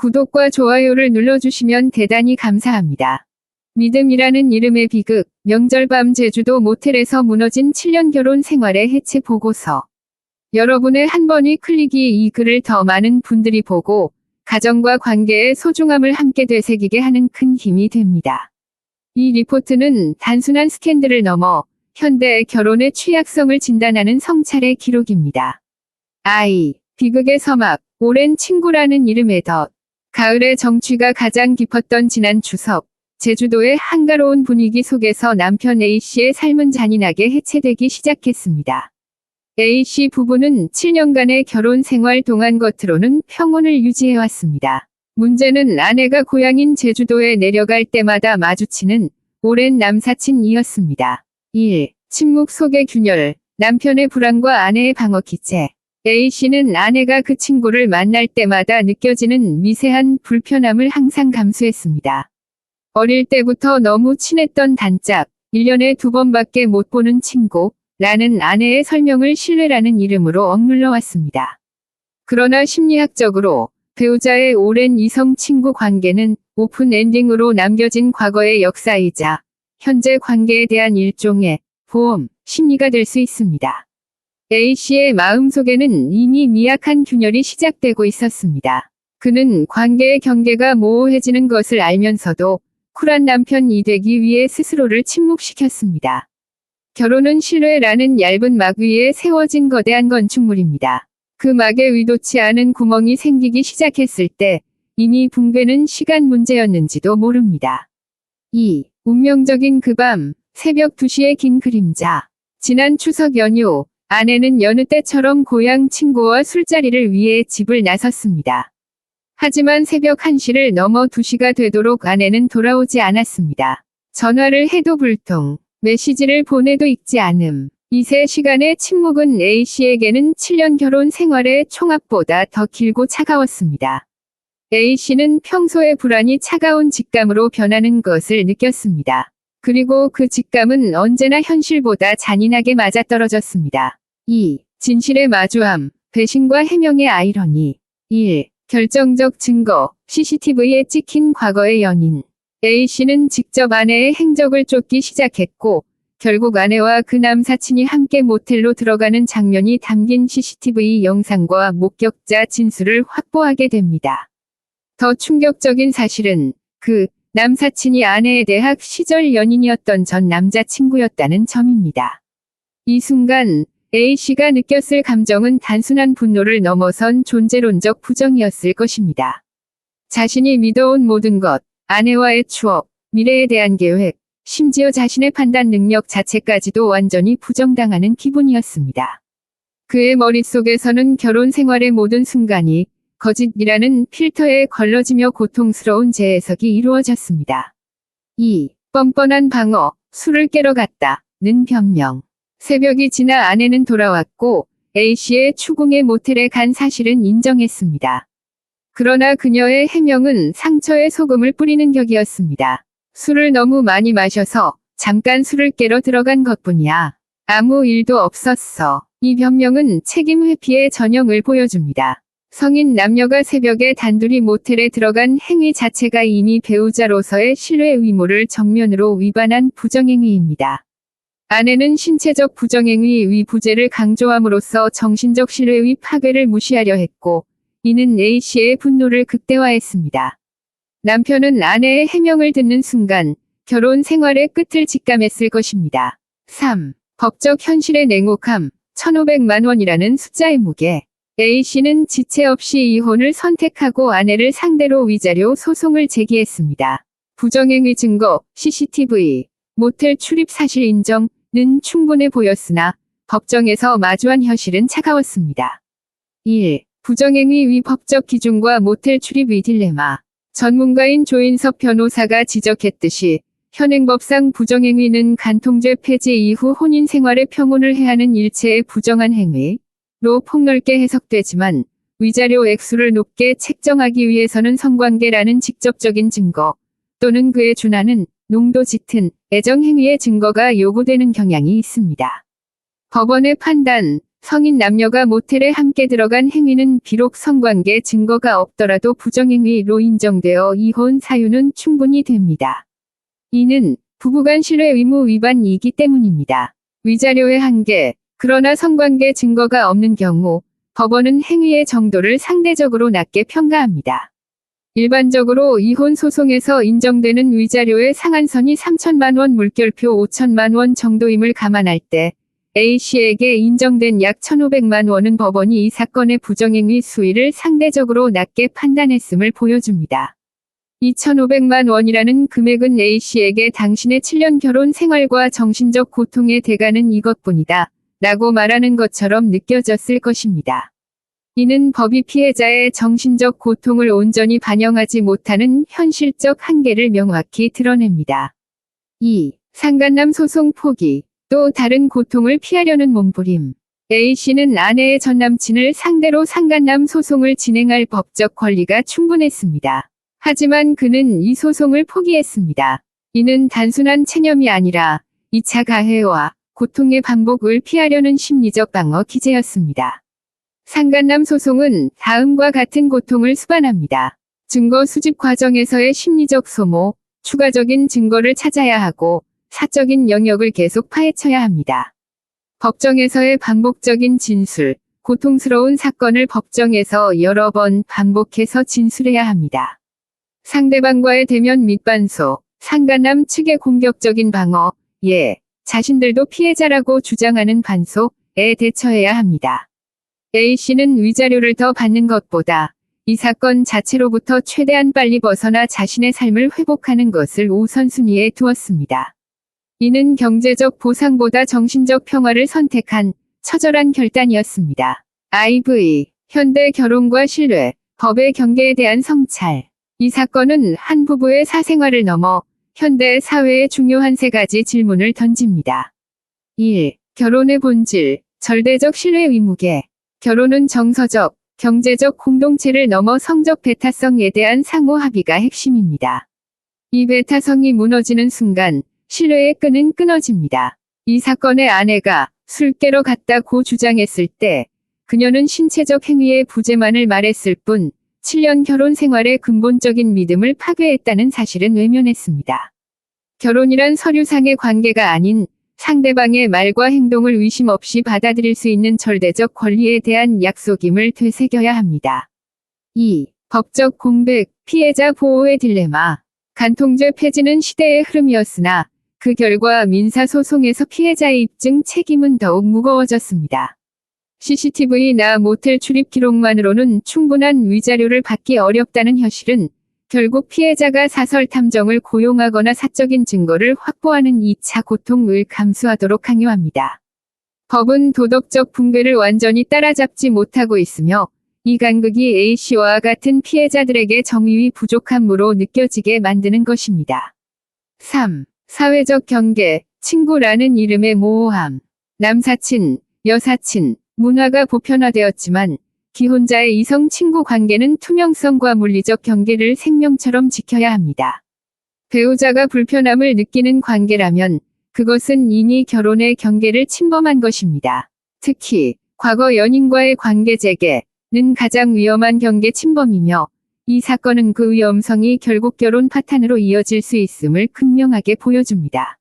구독과 좋아요를 눌러주시면 대단히 감사합니다. 믿음이라는 이름의 비극, 명절밤 제주도 모텔에서 무너진 7년 결혼 생활의 해체 보고서. 여러분의 한 번의 클릭이 이 글을 더 많은 분들이 보고 가정과 관계의 소중함을 함께 되새기게 하는 큰 힘이 됩니다. 이 리포트는 단순한 스캔들을 넘어 현대의 결혼의 취약성을 진단하는 성찰의 기록입니다. 비극의 서막, 오랜 친구라는 이름의 덫. 가을의 정취가 가장 깊었던 지난 추석, 제주도의 한가로운 분위기 속에서 남편 A씨의 삶은 잔인하게 해체되기 시작했습니다. A씨 부부는 7년간의 결혼 생활 동안 겉으로는 평온을 유지해왔습니다. 문제는 아내가 고향인 제주도에 내려갈 때마다 마주치는 오랜 남사친이었습니다. 1. 침묵 속의 균열, 남편의 불안과 아내의 방어 기체. A씨는 아내가 그 친구를 만날 때마다 느껴지는 미세한 불편함을 항상 감수했습니다. 어릴 때부터 너무 친했던 단짝, 1년에 2번밖에 못 보는 친구, 라는 아내의 설명을 신뢰라는 이름으로 억눌러 왔습니다. 그러나 심리학적으로 배우자의 오랜 이성 친구 관계는 오픈 엔딩으로 남겨진 과거의 역사이자 현재 관계에 대한 일종의 보험, 심리가 될 수 있습니다. A씨의 마음속에는 이미 미약한 균열이 시작되고 있었습니다. 그는 관계의 경계가 모호해지는 것을 알면서도 쿨한 남편이 되기 위해 스스로를 침묵시켰습니다. 결혼은 신뢰라는 얇은 막 위에 세워진 거대한 건축물입니다. 그 막에 의도치 않은 구멍이 생기기 시작했을 때 이미 붕괴는 시간 문제였는지도 모릅니다. 2. 운명적인 그 밤, 새벽 2시의 긴 그림자. 지난 추석 연휴, 아내는 여느 때처럼 고향 친구와 술자리를 위해 집을 나섰습니다. 하지만 새벽 1시를 넘어 2시가 되도록 아내는 돌아오지 않았습니다. 전화를 해도 불통, 메시지를 보내도 읽지 않음. 이 3시간의 침묵은 A씨에게는 7년 결혼 생활의 총합보다 더 길고 차가웠습니다. A씨는 평소의 불안이 차가운 직감으로 변하는 것을 느꼈습니다. 그리고 그 직감은 언제나 현실보다 잔인하게 맞아떨어졌습니다. 2. 진실의 마주함, 배신과 해명의 아이러니. 1. 결정적 증거, CCTV에 찍힌 과거의 연인. A씨는 직접 아내의 행적을 쫓기 시작했고, 결국 아내와 그 남사친이 함께 모텔로 들어가는 장면이 담긴 CCTV 영상과 목격자 진술을 확보하게 됩니다. 더 충격적인 사실은 그 남사친이 아내의 대학 시절 연인이었던 전 남자친구였다는 점입니다. 이 순간 A씨가 느꼈을 감정은 단순한 분노를 넘어선 존재론적 부정이었을 것입니다. 자신이 믿어온 모든 것, 아내와의 추억, 미래에 대한 계획, 심지어 자신의 판단 능력 자체까지도 완전히 부정당하는 기분이었습니다. 그의 머릿속에서는 결혼 생활의 모든 순간이 거짓이라는 필터에 걸러지며 고통스러운 재해석이 이루어졌습니다. 2. 뻔뻔한 방어, 술을 깨러 갔다는 변명. 새벽이 지나 아내는 돌아왔고 A씨의 추궁의 모텔에 간 사실은 인정했습니다. 그러나 그녀의 해명은 상처에 소금을 뿌리는 격이었습니다. 술을 너무 많이 마셔서 잠깐 술을 깨러 들어간 것뿐이야. 아무 일도 없었어. 이 변명은 책임 회피의 전형을 보여줍니다. 성인 남녀가 새벽에 단둘이 모텔에 들어간 행위 자체가 이미 배우자로서의 신뢰 의무를 정면으로 위반한 부정행위입니다. 아내는 신체적 부정행위 위부재를 강조함으로써 정신적 신뢰의 파괴를 무시하려 했고, 이는 A씨의 분노를 극대화했습니다. 남편은 아내의 해명을 듣는 순간 결혼 생활의 끝을 직감했을 것입니다. 3. 법적 현실의 냉혹함, 1,500만 원이라는 숫자의 무게. A씨는 지체 없이 이혼을 선택하고 아내를 상대로 위자료 소송을 제기했습니다. 부정행위 증거, CCTV, 모텔 출입 사실 인정은 충분해 보였으나 법정에서 마주한 현실은 차가웠습니다. 1. 부정행위 위 법적 기준과 모텔 출입 위 딜레마. 전문가인 조인석 변호사가 지적했듯이 현행법상 부정행위는 간통죄 폐지 이후 혼인 생활의 평온을 해하는 일체의 부정한 행위로 폭넓게 해석되지만 위자료 액수를 높게 책정하기 위해서는 성관계라는 직접적인 증거 또는 그에 준하는 농도 짙은 애정행위의 증거가 요구되는 경향이 있습니다. 법원의 판단, 성인 남녀가 모텔에 함께 들어간 행위는 비록 성관계 증거가 없더라도 부정행위로 인정되어 이혼 사유는 충분히 됩니다. 이는 부부간 신뢰 의무 위반이기 때문입니다. 위자료의 한계, 그러나 성관계 증거가 없는 경우 법원은 행위의 정도를 상대적으로 낮게 평가합니다. 일반적으로 이혼 소송에서 인정되는 위자료의 상한선이 3천만 원, 물결표 5천만 원 정도임을 감안할 때 A씨에게 인정된 약 1,500만 원은 법원이 이 사건의 부정행위 수위를 상대적으로 낮게 판단했음을 보여줍니다. 2,500만 원이라는 금액은 A씨에게 당신의 7년 결혼 생활과 정신적 고통의 대가는 이것뿐이다 라고 말하는 것처럼 느껴졌을 것입니다. 이는 법이 피해자의 정신적 고통을 온전히 반영하지 못하는 현실적 한계를 명확히 드러냅니다. 2. 상간남 소송 포기. 또 다른 고통을 피하려는 몸부림. A씨는 아내의 전남친을 상대로 상간남 소송을 진행할 법적 권리가 충분했습니다. 하지만 그는 이 소송을 포기했습니다. 이는 단순한 체념이 아니라 2차 가해와 고통의 반복을 피하려는 심리적 방어 기제였습니다. 상간남 소송은 다음과 같은 고통을 수반합니다. 증거 수집 과정에서의 심리적 소모, 추가적인 증거를 찾아야 하고 사적인 영역을 계속 파헤쳐야 합니다. 법정에서의 반복적인 진술, 고통스러운 사건을 법정에서 여러 번 반복해서 진술해야 합니다. 상대방과의 대면 및 반소, 상간남 측의 공격적인 방어, 자신들도 피해자라고 주장하는 반소에 대처해야 합니다. A씨는 위자료를 더 받는 것보다 이 사건 자체로부터 최대한 빨리 벗어나 자신의 삶을 회복하는 것을 우선순위에 두었습니다. 이는 경제적 보상보다 정신적 평화를 선택한 처절한 결단이었습니다. IV. 현대 결혼과 신뢰, 법의 경계에 대한 성찰. 이 사건은 한 부부의 사생활을 넘어 현대 사회에 중요한 세 가지 질문을 던집니다. 1. 결혼의 본질, 절대적 신뢰 의무계. 결혼은 정서적, 경제적 공동체를 넘어 성적 배타성에 대한 상호 합의가 핵심입니다. 이 배타성이 무너지는 순간 신뢰의 끈은 끊어집니다. 이 사건의 아내가 술 깨러 갔다고 주장했을 때 그녀는 신체적 행위의 부재만을 말했을 뿐 7년 결혼 생활의 근본적인 믿음을 파괴했다는 사실은 외면했습니다. 결혼이란 서류상의 관계가 아닌 상대방의 말과 행동을 의심 없이 받아들일 수 있는 절대적 권리에 대한 약속임을 되새겨야 합니다. 2. 법적 공백, 피해자 보호의 딜레마. 간통죄 폐지는 시대의 흐름이었으나 그 결과 민사소송에서 피해자의 입증 책임은 더욱 무거워졌습니다. CCTV나 모텔 출입 기록만으로는 충분한 위자료를 받기 어렵다는 현실은 결국 피해자가 사설 탐정을 고용하거나 사적인 증거를 확보하는 2차 고통을 감수하도록 강요합니다. 법은 도덕적 붕괴를 완전히 따라잡지 못하고 있으며 이 간극이 A씨와 같은 피해자들에게 정의위 부족함으로 느껴지게 만드는 것입니다. 3. 사회적 경계, 친구라는 이름의 모호함. 남사친, 여사친, 문화가 보편화되었지만 기혼자의 이성 친구 관계는 투명성과 물리적 경계를 생명처럼 지켜야 합니다. 배우자가 불편함을 느끼는 관계라면 그것은 이미 결혼의 경계를 침범한 것입니다. 특히 과거 연인과의 관계 재개는 가장 위험한 경계 침범이며 이 사건은 그 위험성이 결국 결혼 파탄으로 이어질 수 있음을 극명하게 보여줍니다.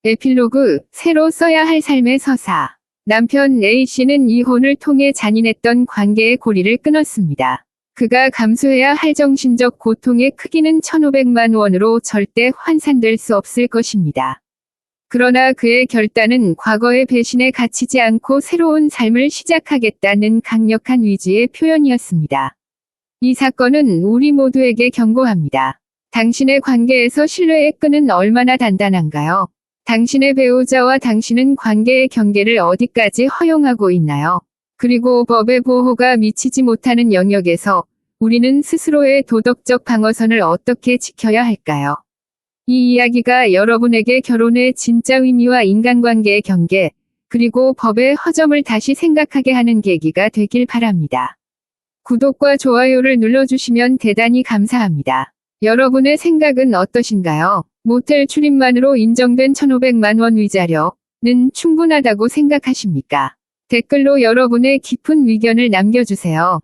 에필로그, 새로 써야 할 삶의 서사. 남편 A씨는 이혼을 통해 잔인했던 관계의 고리를 끊었습니다. 그가 감수해야 할 정신적 고통의 크기는 1,500만 원으로 절대 환산될 수 없을 것입니다. 그러나 그의 결단은 과거의 배신에 갇히지 않고 새로운 삶을 시작하겠다는 강력한 의지의 표현이었습니다. 이 사건은 우리 모두에게 경고합니다. 당신의 관계에서 신뢰의 끈은 얼마나 단단한가요? 당신의 배우자와 당신은 관계의 경계를 어디까지 허용하고 있나요? 그리고 법의 보호가 미치지 못하는 영역에서 우리는 스스로의 도덕적 방어선을 어떻게 지켜야 할까요? 이 이야기가 여러분에게 결혼의 진짜 의미와 인간관계의 경계, 그리고 법의 허점을 다시 생각하게 하는 계기가 되길 바랍니다. 구독과 좋아요를 눌러주시면 대단히 감사합니다. 여러분의 생각은 어떠신가요? 모텔 출입만으로 인정된 1,500만 원 위자료는 충분하다고 생각하십니까? 댓글로 여러분의 깊은 의견을 남겨주세요.